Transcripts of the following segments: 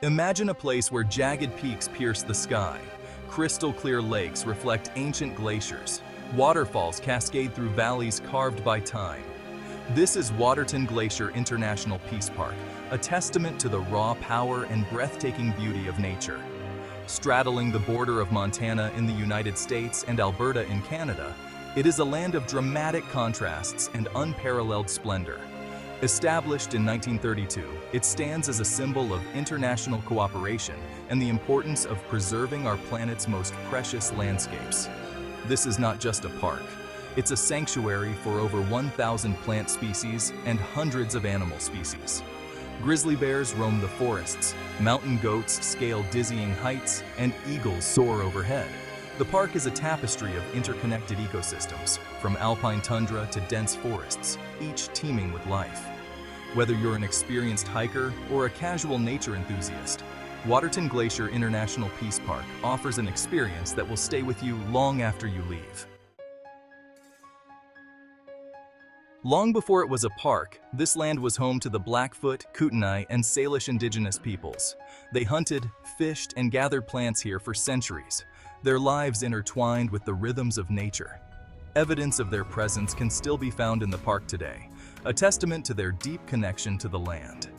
Imagine a place where jagged peaks pierce the sky, crystal clear lakes reflect ancient glaciers, waterfalls cascade through valleys carved by time. This is Waterton Glacier International Peace Park, a testament to the raw power and breathtaking beauty of nature. Straddling the border of Montana in the United States and Alberta in Canada, it is a land of dramatic contrasts and unparalleled splendor. Established in 1932, it stands as a symbol of international cooperation and the importance of preserving our planet's most precious landscapes. This is not just a park. It's a sanctuary for over 1,000 plant species and hundreds of animal species. Grizzly bears roam the forests, mountain goats scale dizzying heights, and eagles soar overhead. The park is a tapestry of interconnected ecosystems, from alpine tundra to dense forests, each teeming with life. Whether you're an experienced hiker or a casual nature enthusiast, Waterton Glacier International Peace Park offers an experience that will stay with you long after you leave. Long before it was a park, this land was home to the Blackfoot, Kootenai, and Salish indigenous peoples. They hunted, fished, and gathered plants here for centuries, their lives intertwined with the rhythms of nature. Evidence of their presence can still be found in the park today, a testament to their deep connection to the land.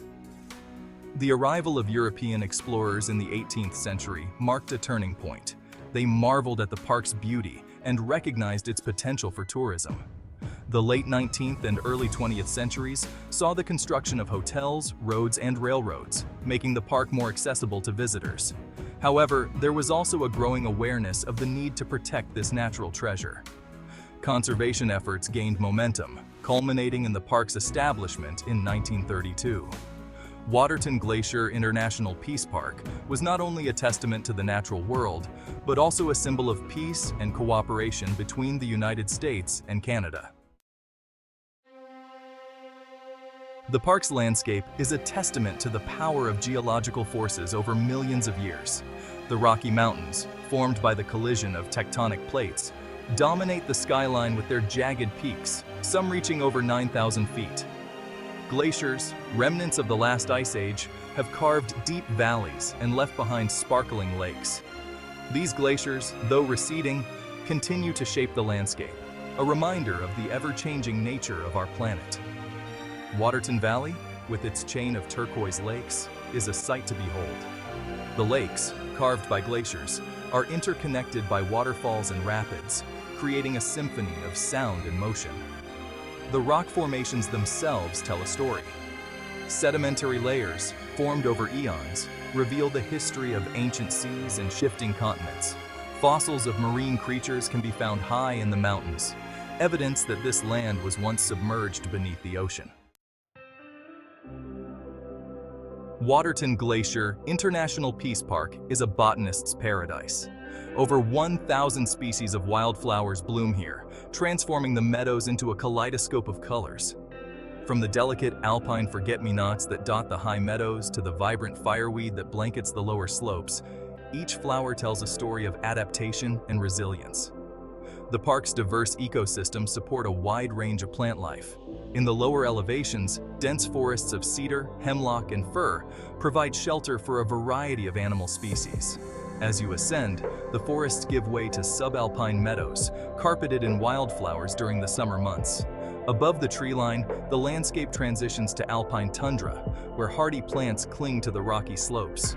The arrival of European explorers in the 18th century marked a turning point. They marveled at the park's beauty and recognized its potential for tourism. The late 19th and early 20th centuries saw the construction of hotels, roads, and railroads, making the park more accessible to visitors. However, there was also a growing awareness of the need to protect this natural treasure. Conservation efforts gained momentum, culminating in the park's establishment in 1932. Waterton Glacier International Peace Park was not only a testament to the natural world, but also a symbol of peace and cooperation between the United States and Canada. The park's landscape is a testament to the power of geological forces over millions of years. The Rocky Mountains, formed by the collision of tectonic plates, dominate the skyline with their jagged peaks, some reaching over 9,000 feet. Glaciers, remnants of the last ice age, have carved deep valleys and left behind sparkling lakes. These glaciers, though receding, continue to shape the landscape, a reminder of the ever-changing nature of our planet. Waterton Valley, with its chain of turquoise lakes, is a sight to behold. The lakes, carved by glaciers, are interconnected by waterfalls and rapids, creating a symphony of sound and motion. The rock formations themselves tell a story. Sedimentary layers, formed over eons, reveal the history of ancient seas and shifting continents. Fossils of marine creatures can be found high in the mountains, evidence that this land was once submerged beneath the ocean. Waterton Glacier International Peace Park is a botanist's paradise. Over 1,000 species of wildflowers bloom here, transforming the meadows into a kaleidoscope of colors. From the delicate alpine forget-me-nots that dot the high meadows to the vibrant fireweed that blankets the lower slopes, each flower tells a story of adaptation and resilience. The park's diverse ecosystems support a wide range of plant life. In the lower elevations, dense forests of cedar, hemlock, and fir provide shelter for a variety of animal species. As you ascend, the forests give way to subalpine meadows, carpeted in wildflowers during the summer months. Above the tree line, the landscape transitions to alpine tundra, where hardy plants cling to the rocky slopes.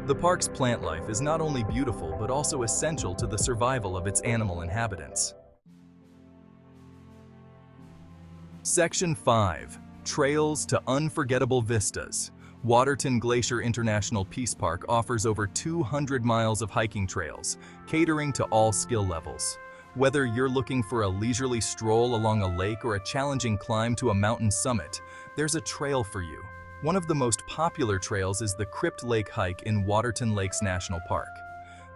The park's plant life is not only beautiful but also essential to the survival of its animal inhabitants. Section 5. Trails to Unforgettable Vistas. Waterton Glacier International Peace Park offers over 200 miles of hiking trails, catering to all skill levels. Whether you're looking for a leisurely stroll along a lake or a challenging climb to a mountain summit, there's a trail for you. One of the most popular trails is the Crypt Lake hike in Waterton Lakes National Park.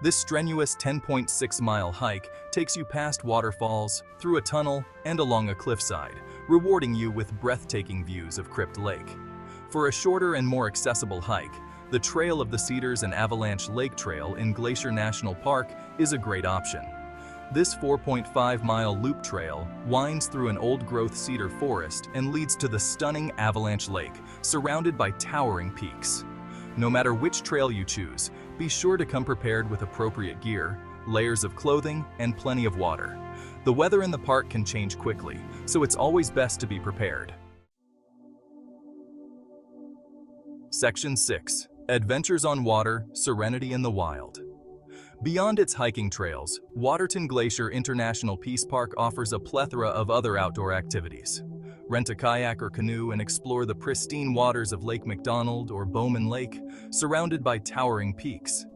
This strenuous 10.6-mile hike takes you past waterfalls, through a tunnel, and along a cliffside, rewarding you with breathtaking views of Crypt Lake. For a shorter and more accessible hike, the Trail of the Cedars and Avalanche Lake Trail in Glacier National Park is a great option. This 4.5-mile loop trail winds through an old-growth cedar forest and leads to the stunning Avalanche Lake, surrounded by towering peaks. No matter which trail you choose, be sure to come prepared with appropriate gear, layers of clothing, and plenty of water. The weather in the park can change quickly, so it's always best to be prepared. Section 6. Adventures on Water, Serenity in the Wild. Beyond its hiking trails, Waterton Glacier International Peace Park offers a plethora of other outdoor activities. Rent a kayak or canoe and explore the pristine waters of Lake McDonald or Bowman Lake, surrounded by towering peaks.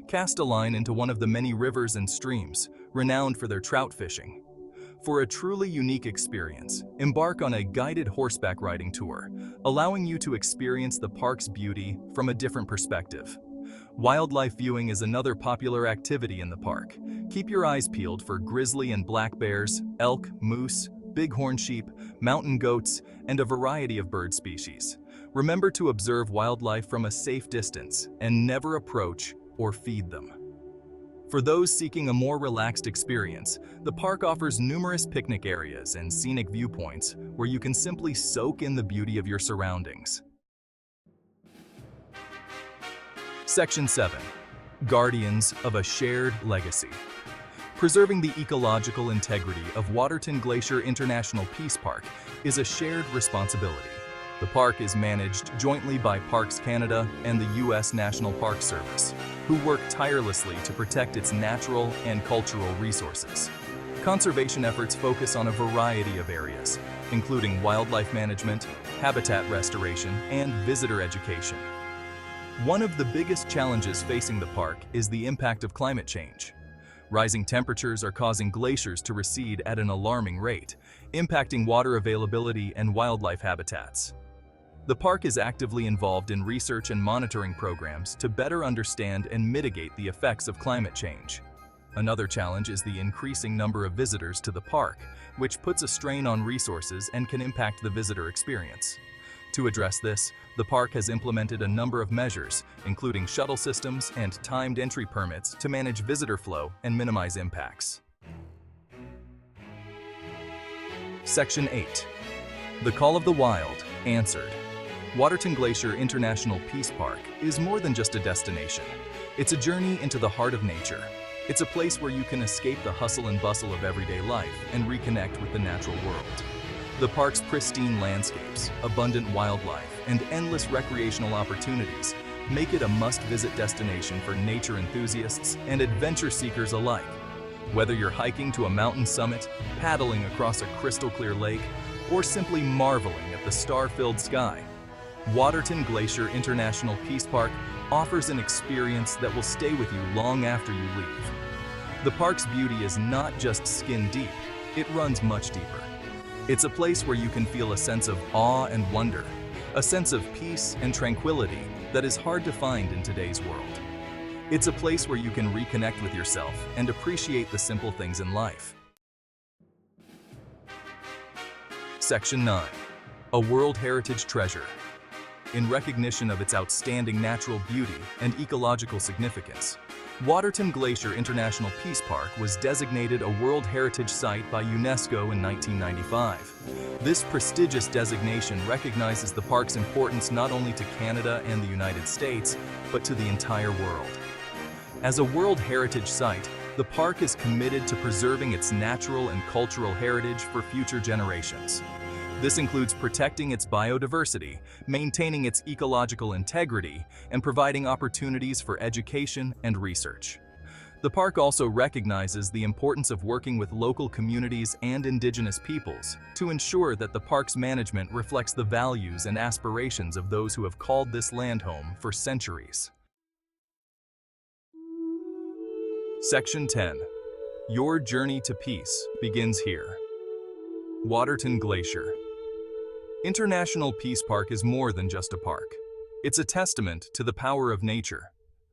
Cast a line into one of the many rivers and streams, renowned for their trout fishing. For a truly unique experience, embark on a guided horseback riding tour, allowing you to experience the park's beauty from a different perspective. Wildlife viewing is another popular activity in the park. Keep your eyes peeled for grizzly and black bears, elk, moose, bighorn sheep, mountain goats, and a variety of bird species. Remember to observe wildlife from a safe distance and never approach or feed them. For those seeking a more relaxed experience, the park offers numerous picnic areas and scenic viewpoints where you can simply soak in the beauty of your surroundings. Section 7. Guardians of a Shared Legacy. Preserving the ecological integrity of Waterton Glacier International Peace Park is a shared responsibility. The park is managed jointly by Parks Canada and the U.S. National Park Service, who work tirelessly to protect its natural and cultural resources. Conservation efforts focus on a variety of areas, including wildlife management, habitat restoration, and visitor education. One of the biggest challenges facing the park is the impact of climate change. Rising temperatures are causing glaciers to recede at an alarming rate, impacting water availability and wildlife habitats. The park is actively involved in research and monitoring programs to better understand and mitigate the effects of climate change. Another challenge is the increasing number of visitors to the park, which puts a strain on resources and can impact the visitor experience. To address this, the park has implemented a number of measures, including shuttle systems and timed entry permits to manage visitor flow and minimize impacts. Section 8. The Call of the Wild, Answered. Waterton Glacier International Peace Park is more than just a destination. It's a journey into the heart of nature. It's a place where you can escape the hustle and bustle of everyday life and reconnect with the natural world. The park's pristine landscapes, abundant wildlife, and endless recreational opportunities make it a must-visit destination for nature enthusiasts and adventure seekers alike. Whether you're hiking to a mountain summit, paddling across a crystal-clear lake, or simply marveling at the star-filled sky, Waterton Glacier International Peace Park offers an experience that will stay with you long after you leave. The park's beauty is not just skin deep, it runs much deeper. It's a place where you can feel a sense of awe and wonder, a sense of peace and tranquility that is hard to find in today's world. It's a place where you can reconnect with yourself and appreciate the simple things in life. Section 9. A World Heritage Treasure. In recognition of its outstanding natural beauty and ecological significance, Waterton Glacier International Peace Park was designated a World Heritage Site by UNESCO in 1995. This prestigious designation recognizes the park's importance not only to Canada and the United States, but to the entire world. As a World Heritage Site, the park is committed to preserving its natural and cultural heritage for future generations. This includes protecting its biodiversity, maintaining its ecological integrity, and providing opportunities for education and research. The park also recognizes the importance of working with local communities and Indigenous peoples to ensure that the park's management reflects the values and aspirations of those who have called this land home for centuries. Section 10. Your journey to peace begins here. Waterton Glacier International Peace Park is more than just a park. It's a testament to the power of nature,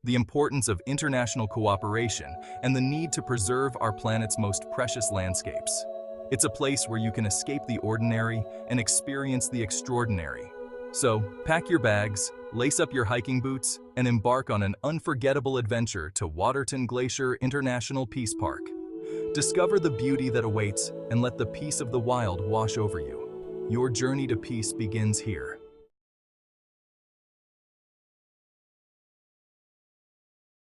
the importance of international cooperation, and the need to preserve our planet's most precious landscapes. It's a place where you can escape the ordinary and experience the extraordinary. So, pack your bags, lace up your hiking boots, and embark on an unforgettable adventure to Waterton Glacier International Peace Park. Discover the beauty that awaits and let the peace of the wild wash over you. Your journey to peace begins here.